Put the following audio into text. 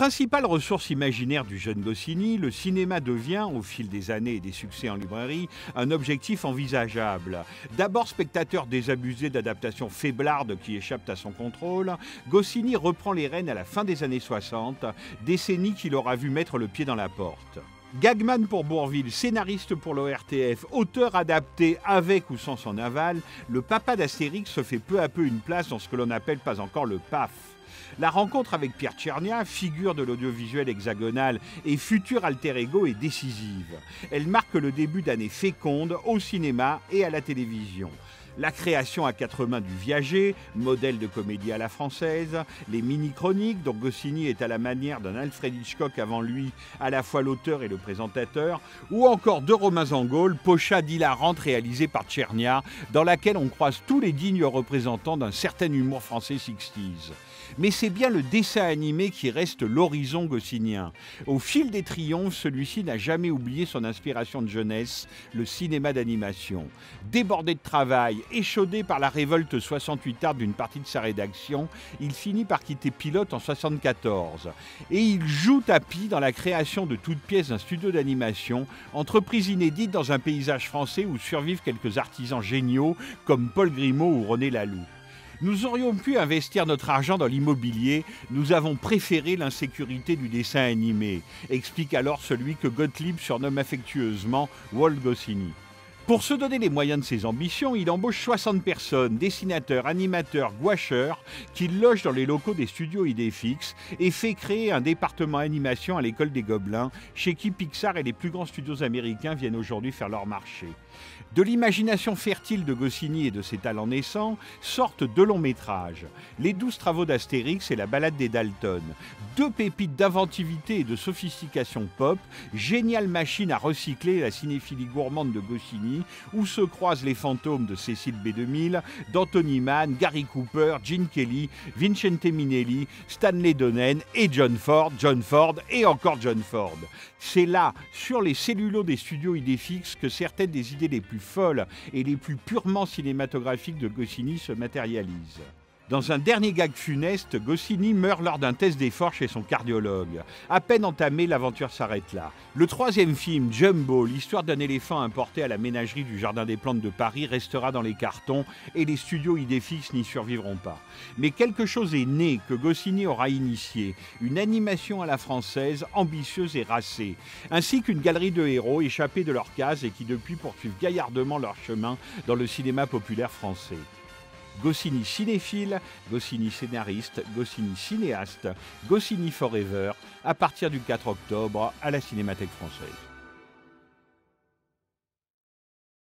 Principale ressource imaginaire du jeune Goscinny, le cinéma devient, au fil des années et des succès en librairie, un objectif envisageable. D'abord spectateur désabusé d'adaptations faiblardes qui échappent à son contrôle, Goscinny reprend les rênes à la fin des années 60, décennie qu'il aura vu mettre le pied dans la porte. Gagman pour Bourvil, scénariste pour l'ORTF, auteur adapté avec ou sans son aval, le papa d'Astérix se fait peu à peu une place dans ce que l'on n'appelle pas encore le PAF. La rencontre avec Pierre Tchernia, figure de l'audiovisuel hexagonal et futur alter ego, est décisive. Elle marque le début d'années fécondes au cinéma et à la télévision. La création à quatre mains du Viager, modèle de comédie à la française, les mini-chroniques dont Goscinny est à la manière d'un Alfred Hitchcock avant lui, à la fois l'auteur et le présentateur, ou encore deux romans en Gaule, pochade hilarante réalisée par Tchernia, dans laquelle on croise tous les dignes représentants d'un certain humour français 60s. Mais c'est bien le dessin animé qui reste l'horizon goscinnien. Au fil des triomphes, celui-ci n'a jamais oublié son inspiration de jeunesse, le cinéma d'animation. Débordé de travail, échaudé par la révolte 68arde d'une partie de sa rédaction, il finit par quitter Pilote en 1974. Et il joue tapis dans la création de toutes pièces d'un studio d'animation, entreprise inédite dans un paysage français où survivent quelques artisans géniaux comme Paul Grimaud ou René Laloux. Nous aurions pu investir notre argent dans l'immobilier, nous avons préféré l'insécurité du dessin animé, explique alors celui que Gottlieb surnomme affectueusement Walt Goscinny. Pour se donner les moyens de ses ambitions, il embauche 60 personnes, dessinateurs, animateurs, gouacheurs, qu'il loge dans les locaux des studios Idéfix et fait créer un département animation à l'école des Gobelins, chez qui Pixar et les plus grands studios américains viennent aujourd'hui faire leur marché. De l'imagination fertile de Goscinny et de ses talents naissants sortent deux longs métrages, Les 12 travaux d'Astérix et La balade des Dalton. Deux pépites d'inventivité et de sophistication pop, géniale machine à recycler la cinéphilie gourmande de Goscinny, où se croisent les fantômes de Cécile B2000, d'Anthony Mann, Gary Cooper, Gene Kelly, Vincente Minnelli, Stanley Donen et John Ford et encore John Ford. C'est là, sur les cellulos des studios Idéfix, que certaines des idées les plus folles et les plus purement cinématographiques de Goscinny se matérialisent. Dans un dernier gag funeste, Goscinny meurt lors d'un test d'effort chez son cardiologue. À peine entamé, l'aventure s'arrête là. Le troisième film, Jumbo, l'histoire d'un éléphant importé à la ménagerie du Jardin des Plantes de Paris, restera dans les cartons et les studios Idéfix n'y survivront pas. Mais quelque chose est né que Goscinny aura initié, une animation à la française, ambitieuse et racée, ainsi qu'une galerie de héros échappés de leur case et qui depuis poursuivent gaillardement leur chemin dans le cinéma populaire français. Goscinny cinéphile, Goscinny scénariste, Goscinny cinéaste, Goscinny forever, à partir du 4 octobre à la Cinémathèque française.